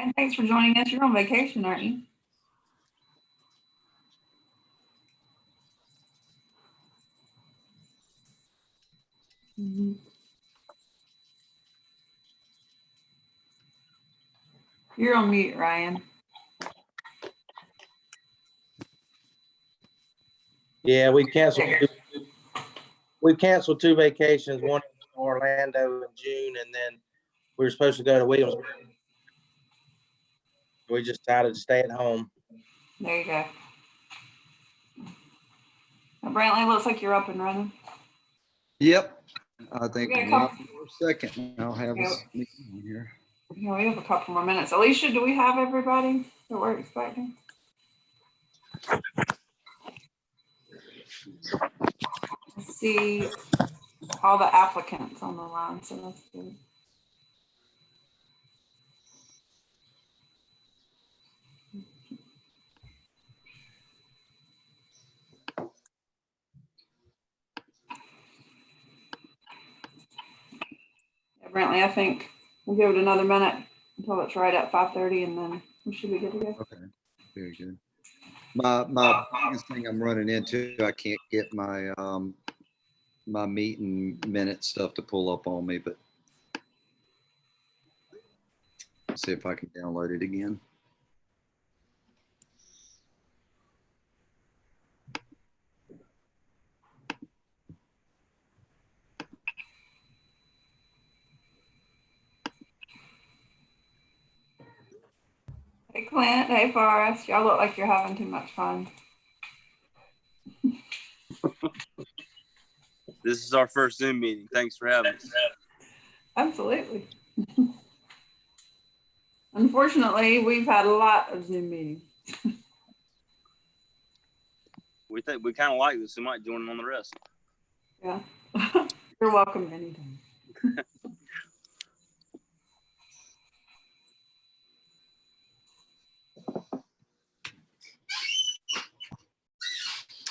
Ryan, thanks for joining us. You're on vacation, aren't you? You're on mute, Ryan. Yeah, we canceled two vacations, one in Orlando in June, and then we were supposed to go to Williamsburg. We just decided to stay at home. There you go. Now, Brantley, looks like you're up and running. Yep. I think We got a one couple- more second. I'll have Yep. us meeting on here. Yeah, we have a couple more minutes. Alicia, do we have everybody that we're expecting? I see all the applicants on the line, so that's good. Yeah, Brantley, I think we'll give it another minute until it's right at 5:30, and then we should be good to go. Okay, very good. My biggest thing I'm running into, I can't get my my meeting minute stuff to pull up on me, but see if I can download it again. Hey, Clint. Hey, Forrest. Y'all look like you're having too much fun. This is our first Zoom meeting. Thanks for having us. Absolutely. Unfortunately, we've had a lot of Zoom meetings. We think we kind of like this. We might join in on the rest. Yeah. You're welcome anytime.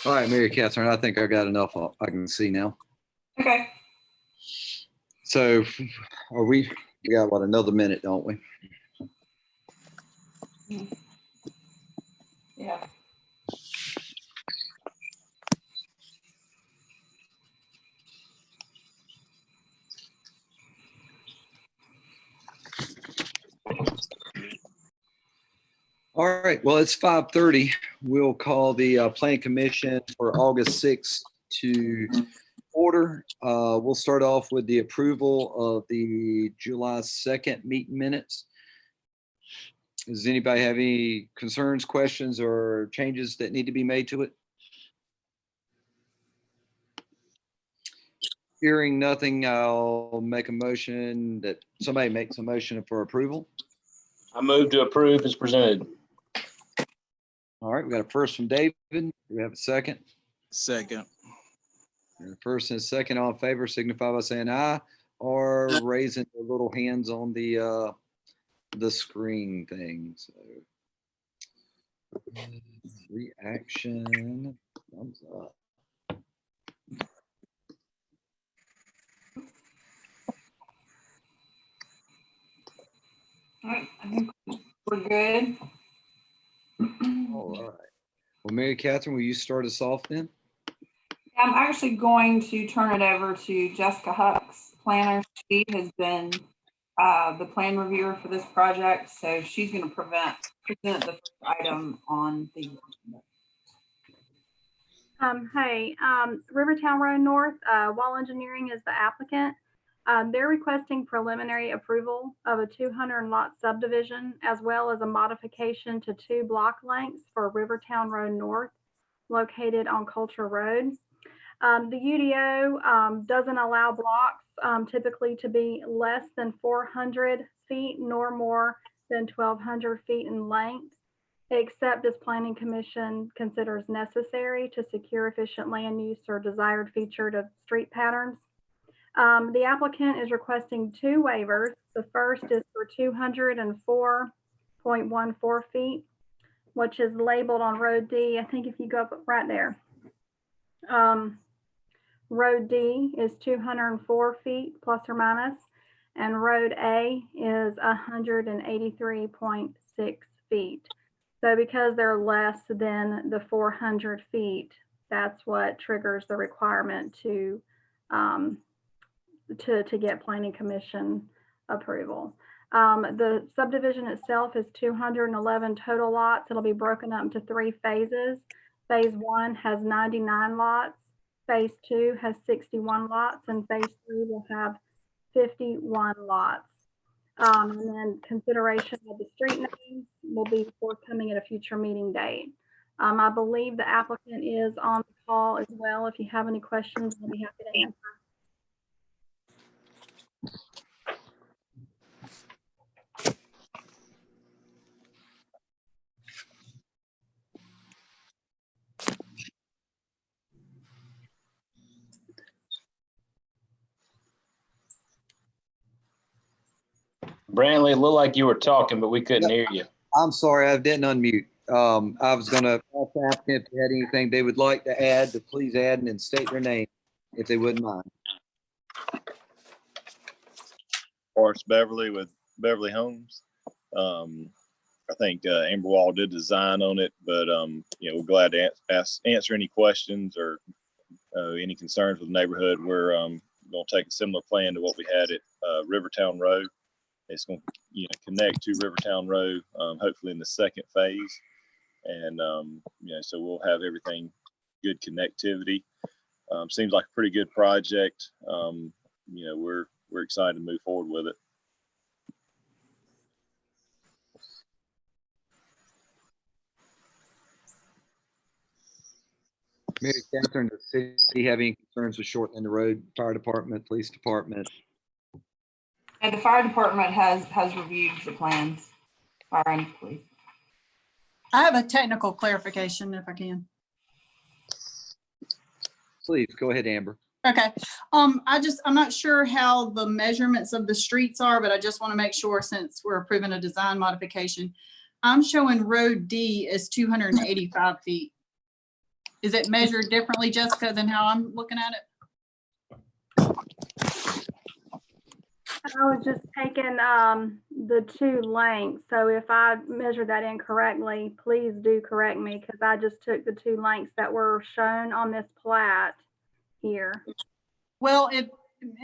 All right, Mary Catherine, I think I got enough I can see now. Okay. So we got what, another minute, don't we? Yeah. All right, well, it's 5:30. We'll call the Plan Commission for August 6th to order. We'll start off with the approval of the July 2nd meeting minutes. Does anybody have any concerns, questions, or changes that need to be made to it? Hearing nothing, I'll make a motion that somebody makes a motion for approval. I move to approve as presented. All right, we got a first from David. Do we have a second? Second. And a first and a second, all in favor, signify by saying aye or raising the little hands on the screen thing. So reaction, thumbs up. All right. I think we're good. All right. Well, Mary Catherine, will you start us off then? I'm actually going to turn it over to Jessica Hux, planner. She has been the plan reviewer for this project, so she's going to present the first item on the. Hey, Rivertown Road North, Wall Engineering is the applicant. They're requesting preliminary approval of a 200 lot subdivision, as well as a modification to 2 block lengths for Rivertown Road North, located on Culture Road. The UDO doesn't allow blocks typically to be less than 400 feet nor more than 1,200 feet in length, except as Planning Commission considers necessary to secure efficient land use or desired featured of street patterns. The applicant is requesting 2 waivers. The first is for 204.14 feet, which is labeled on Road D. I think if you go up right there, Road D is 204 feet plus or minus, and Road A is 183.6 feet. So because they're less than the 400 feet, that's what triggers the requirement to get planning commission approval. The subdivision itself is 211 total lots. It'll be broken up into 3 phases. Phase 1 has 99 lots. Phase 2 has 61 lots, and Phase 3 will have 51 lots. And then consideration of the street names will be forthcoming at a future meeting date. I believe the applicant is on the call as well. If you have any questions, I'll be happy to answer. Brantley, it looked like you were talking, but we couldn't hear you. I'm sorry, I didn't unmute. I was going to ask the applicant if they had anything they would like to add, to please add and then state their name if they wouldn't mind. Forrest Beverly with Beverly Homes. I think Amber Wall did design on it, but we're glad to answer any questions or any concerns with the neighborhood. We're going to take a similar plan to what we had at Rivertown Road. It's going to connect to Rivertown Road, hopefully in the second phase, and so we'll have everything good connectivity. Seems like a pretty good project. We're excited to move forward with it. Mary Catherine, does the city have any concerns with shortening the road? Fire department, police department? And the fire department has reviewed the plans. Fire and police. I have a technical clarification if I can. Please go ahead, Amber. Okay. I'm not sure how the measurements of the streets are, but I just want to make sure since we're approving a design modification. I'm showing Road D as 285 feet. Is it measured differently, Jessica, than how I'm looking at it? I was just taking the 2 lengths. So if I measured that incorrectly, please do correct me, because I just took the 2 lengths that were shown on this plat here. Well, and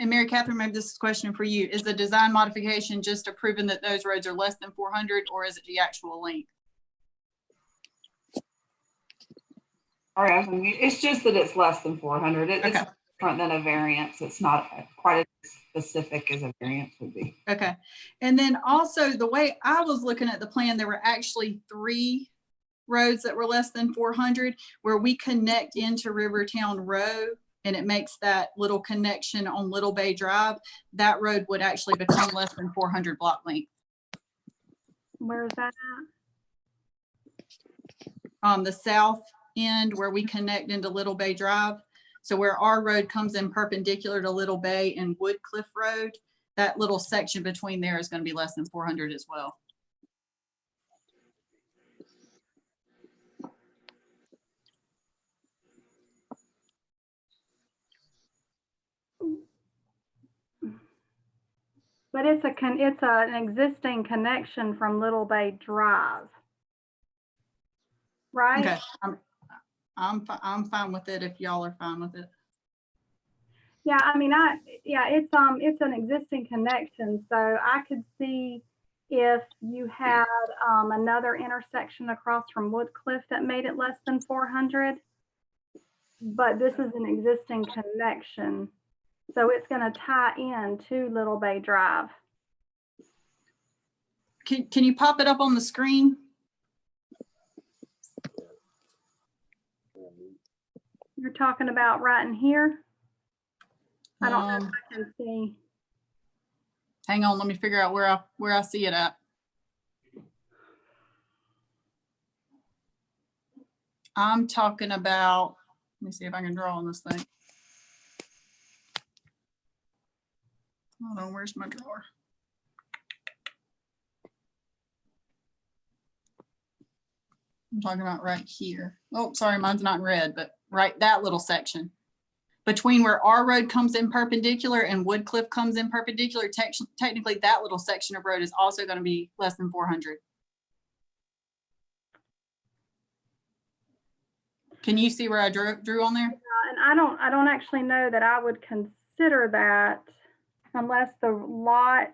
Mary Catherine, maybe this is a question for you. Is the design modification just approving that those roads are less than 400, or is it the actual length? All right, it's just that it's less than 400. It's Okay. different than a variance. It's not quite as specific as a variance would be. Okay. And then also the way I was looking at the plan, there were actually 3 roads that were less than 400 where we connect into Rivertown Road, and it makes that little connection on Little Bay Drive. That road would actually become less than 400 block length. Where's that On the south end where we connect into Little Bay Drive. So where our road comes in perpendicular to Little Bay and Woodcliff Road, that little section between there is going to be less than 400 as well. But it's an existing connection from Little Bay Drive, right? Okay, I'm fine with it if y'all are fine with it. Yeah, I mean, it's an existing connection, so I could see if you had another intersection across from Woodcliff that made it less than 400, but this is an existing connection. So it's going to tie in to Little Bay Drive. Can you pop it up on the screen? You're talking about right in here? I don't know if I can see. Hang on, let me figure out where I see it at. I'm talking about, let me see if I can draw on this thing. Hold on, where's my drawer? I'm talking about right here. Oh, sorry, mine's not in red, but right, that little section. between where our road comes in perpendicular and Woodcliff comes in perpendicular, technically that little section of road is also going to be less than 400. Can you see where I drew on there? And I don't actually know that I would consider that unless the lot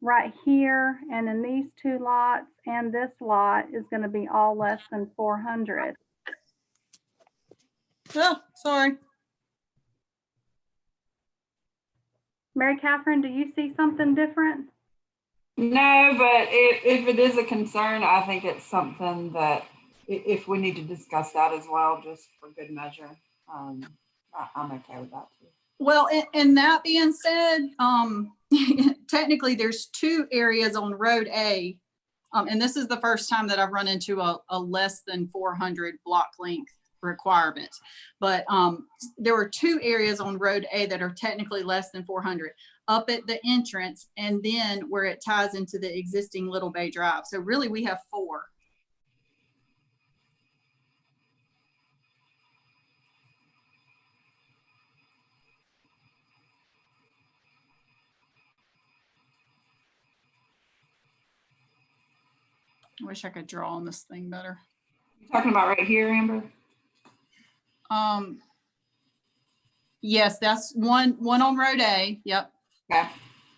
right here and in these two lots and this lot is going to be all less than 400. Oh, sorry. Mary Catherine, do you see something different? No, but if it is a concern, I think it's something that if we need to discuss that as well, just for good measure, I'm okay with that too. Well, and that being said, technically there's two areas on Road A. And this is the first time that I've run into a less than 400 block length requirement. But there were two areas on Road A that are technically less than 400, up at the entrance and then where it ties into the existing Little Bay Drive. So really we have four. I wish I could draw on this thing better. You're talking about right here, Amber? Yes, that's one on Road A. Yep. Okay,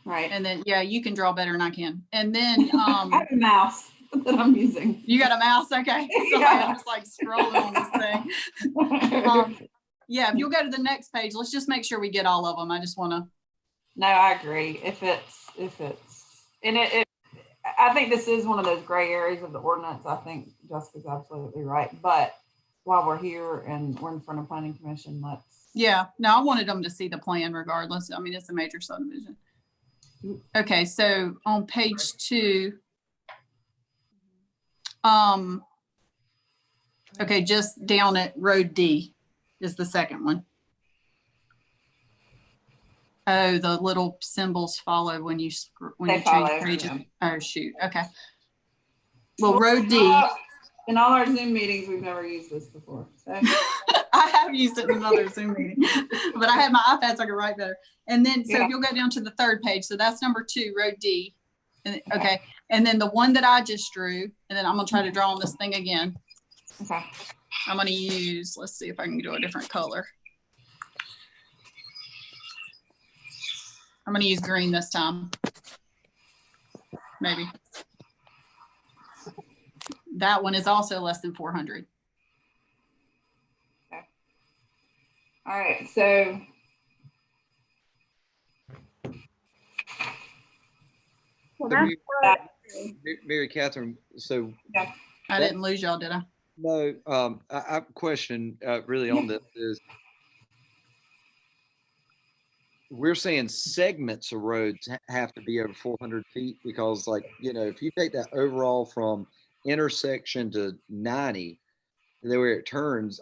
right. And then, yeah, you can draw better than I can. And then, I have a mouse that I'm using. you got a mouse? Okay. So Yeah. I'm just like scrolling on this thing. Yeah, if you'll go to the next page, let's just make sure we get all of them. I just want to. No, I agree. If it's, and I think this is one of those gray areas of the ordinance. I think Jessica's absolutely right. But while we're here and we're in front of planning commission, let's. Yeah, no, I wanted them to see the plan regardless. I mean, it's a major subdivision. Okay, so on page 2, okay, just down at Road D is the second one. Oh, the little symbols follow when you They change follow, pages. yeah. Oh, shoot. Okay. Well, Road D. In all our Zoom meetings, we've never used this before. So. I have used it in another Zoom meeting, but I had my iPad so I could write better. And then, so Yeah. if you'll go down to the third page, so that's number 2, Road D. And, okay. And then the one that I just drew, and then I'm going to try to draw on this thing again. Okay. I'm going to use, let's see if I can do a different color. I'm going to use green this time. Maybe. That one is also less than 400. All right. So. Well, So that's Mary Catherine, so I didn't lose y'all, did I? no, I have a question really on this is, we're saying segments of roads have to be over 400 feet because, like, you know, if you take that overall from intersection to 90, the way it turns,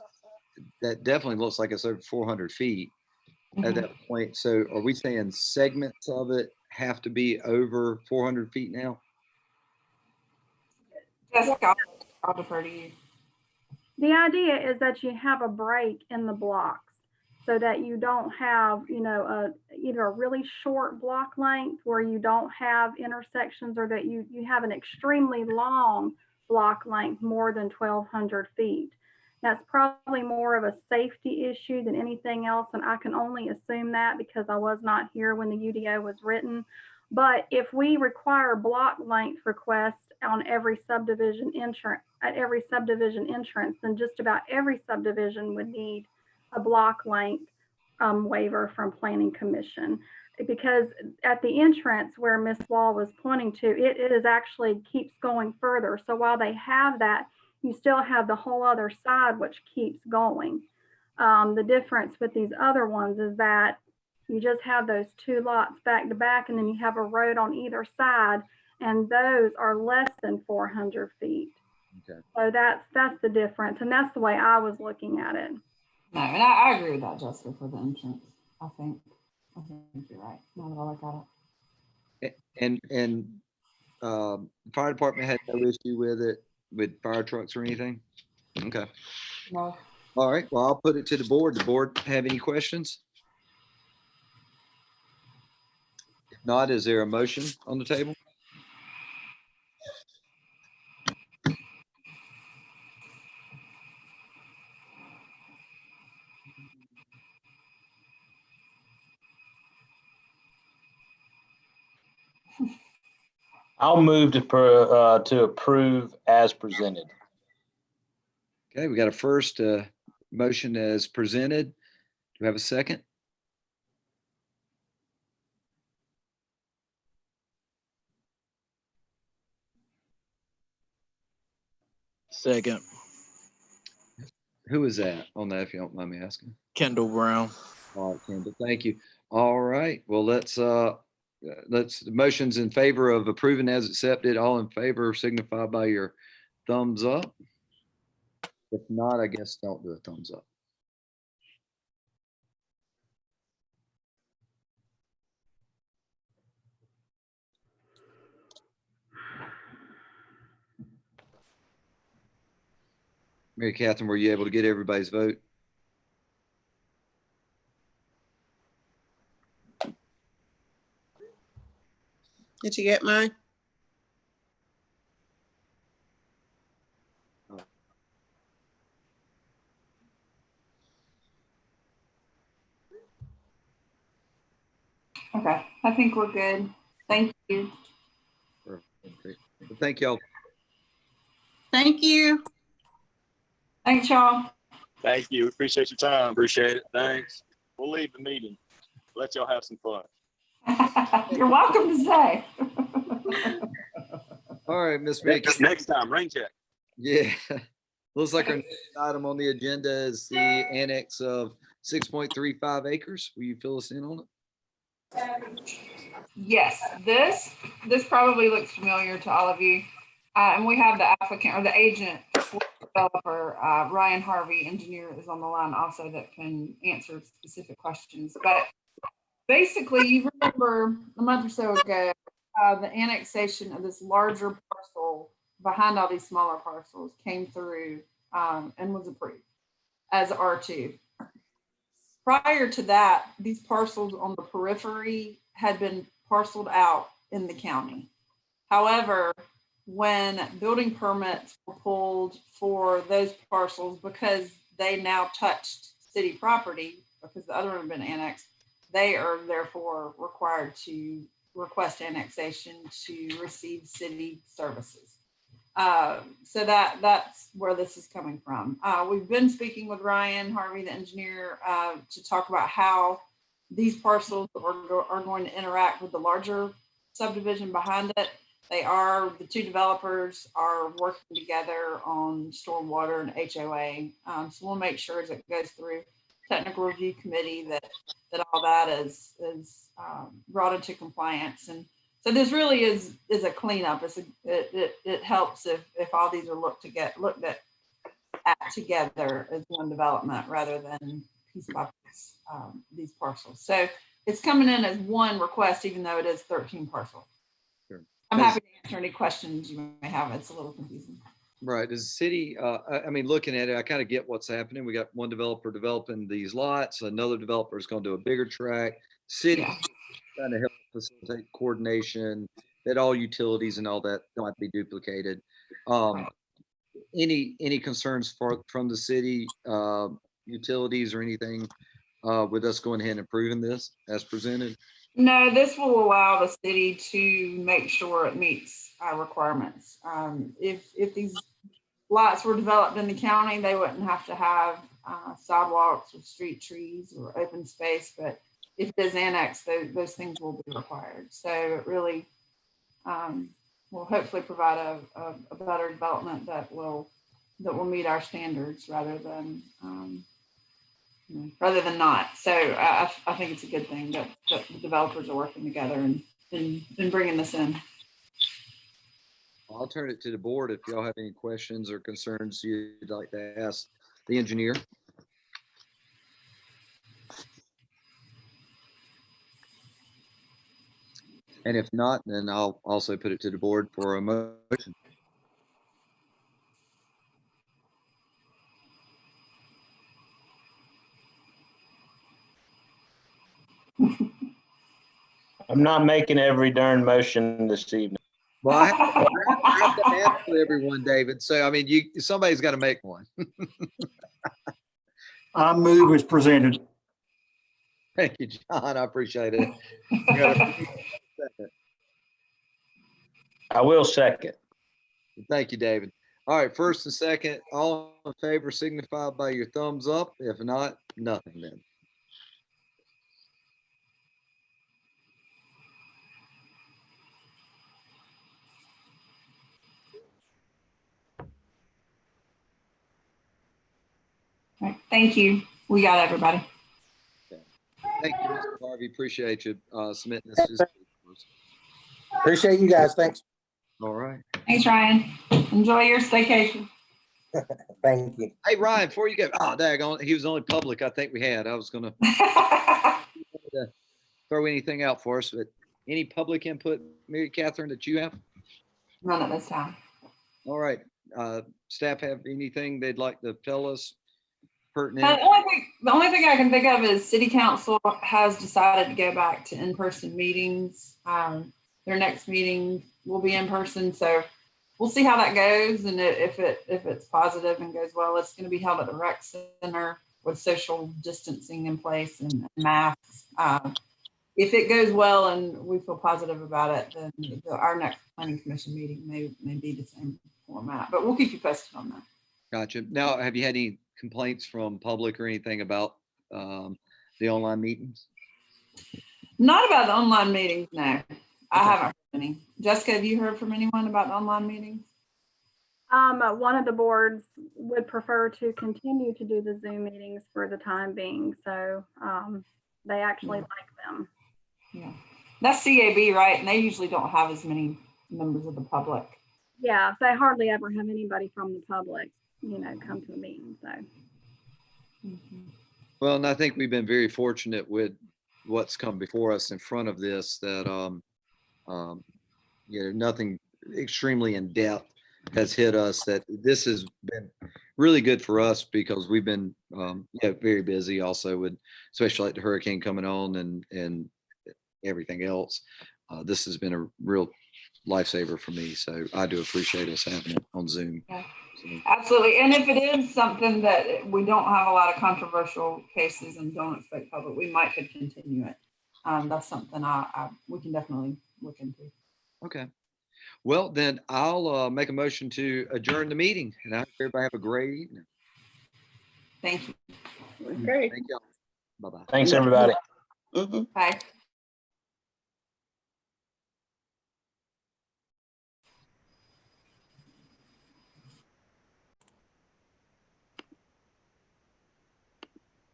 that definitely looks like it's over 400 feet at that point. So are we saying segments of it have to be over 400 feet now? Jessica, I'll defer to you. the idea is that you have a break in the blocks so that you don't have, you know, either a really short block length where you don't have intersections, or that you have an extremely long block length, more than 1,200 feet. That's probably more of a safety issue than anything else, and I can only assume that because I was not here when the UDO was written. But if we require block length requests on every subdivision entrance, at every subdivision entrance, then just about every subdivision would need a block length waiver from Planning Commission. Because at the entrance where Ms. Wall was pointing to, it is actually keeps going further. So while they have that, you still have the whole other side which keeps going. The difference with these other ones is that you just have those two lots back to back, and then you have a road on either side, and those are less than 400 feet. Okay. So that's the difference, and that's the way I was looking at it. No, and I agree with that, Jessica, for the entrance. I think you're right. Now that I look at it. And the fire department had no issue with it, with fire trucks or anything? Okay. No. All right, well, I'll put it to the board. The board have any questions? If not, is there a motion on the table? I'll move to approve as presented. Okay, we got a first motion as presented. Do we have a second? Second, Who is that on that, if you don't mind me asking? Kendall Brown. All right, Kendall, thank you. All right, well, let's the motions in favor of approving as accepted. All in favor signify by your thumbs up. If not, I guess don't do a thumbs up. Mary Catherine, were you able to get everybody's vote? Did you get mine? Okay, I think we're good. Thank you. Okay. Well, thank y'all. Thank you. Thanks, y'all. Thank you. Appreciate your time. Appreciate it. Thanks. We'll leave the meeting. Let y'all have some fun. You're welcome to stay. All right, Miss Mary. Next time, rain check. Yeah, looks like our next item on the agenda is the annex of 6.35 acres. Will you fill us in on it? Yes, this probably looks familiar to all of you. And we have the applicant or the agent for the developer, Ryan Harvey, engineer, is on the line also that can answer specific questions. But basically, you remember a month or so ago, the annexation of this larger parcel behind all these smaller parcels came through and was approved as R2. Prior to that, these parcels on the periphery had been parceled out in the county. However, when building permits were pulled for those parcels, because they now touched city property, because the other one had been annexed, they are therefore required to request annexation to receive city services. So that's where this is coming from. We've been speaking with Ryan Harvey, the engineer, to talk about how these parcels are going to interact with the larger subdivision behind it. The two developers are working together on stormwater and HOA. So we'll make sure as it goes through technical review committee that all that is brought into compliance. And so this really is a cleanup. It helps if all these are looked at together as one development rather than piece by piece, these parcels. So it's coming in as one request, even though it is 13 parcels. Sure. I'm happy to answer any questions you may have. It's a little confusing. Right. As a city, I mean, looking at it, I kind of get what's happening. We got one developer developing these lots. Another developer is going to do a bigger tract. City Yeah. trying to help facilitate coordination, that all utilities and all that don't be duplicated. Any concerns from the city utilities or anything with us going ahead and approving this as presented? No, this will allow the city to make sure it meets our requirements. If these lots were developed in the county, they wouldn't have to have sidewalks or street trees or open space, but if it is annexed, those things will be required. So it really will hopefully provide a better development that will meet our standards rather than not. So I think it's a good thing that the developers are working together and been bringing this in. I'll turn it to the board if y'all have any questions or concerns you'd like to ask the engineer. And if not, then I'll also put it to the board for a motion. I'm not making every darn motion this evening. Well, I have to answer everyone, David. So, I mean, somebody's got to make one. I move as presented. Thank you, John. I appreciate it. You got a second. I will second. Thank you, David. All right, first and second, all in favor signify by your thumbs up. If not, nothing then. All right, thank you. We got everybody. Thank you, Mr. Harvey. Appreciate you submitting this. Appreciate you guys. Thanks. All right. Thanks, Ryan. Enjoy your staycation. Thank you. Hey, Ryan, before you go, daggone, he was the only public I think we had. I was going to throw anything out for us, but any public input, Mary Catherine, that you have? None at this time. All right. Staff have anything they'd like to tell us pertinent? The only thing I can think of is City Council has decided to go back to in-person meetings. Their next meeting will be in person, so we'll see how that goes. And if it's positive and goes well, it's going to be held at the rec center with social distancing in place and masks. If it goes well and we feel positive about it, then our next planning commission meeting may be the same format, but we'll keep you posted on that. Gotcha. Now, have you had any complaints from public or anything about the online meetings? Not about the online meetings, no. I haven't heard any. Jessica, have you heard from anyone about the online meetings? One of the boards would prefer to continue to do the Zoom meetings for the time being, so they actually like them. Yeah, that's CAB, right? And they usually don't have as many members of the public. Yeah, they hardly ever have anybody from the public, come to a meeting, so. Well, and I think we've been very fortunate with what's come before us in front of this, that nothing extremely in depth has hit us. That this has been really good for us because we've been very busy also with, especially like the hurricane coming on and everything else. This has been a real lifesaver for me, so I do appreciate us having it on Zoom. Yeah. Absolutely. And if it is something that we don't have a lot of controversial cases and don't expect public, we might could continue it. That's something we can definitely look into. Okay. Well, then I'll make a motion to adjourn the meeting, and I hope everybody have a great evening. Thank you. Great. Thank y'all. Bye-bye. Thanks, everybody. Mhm. Bye.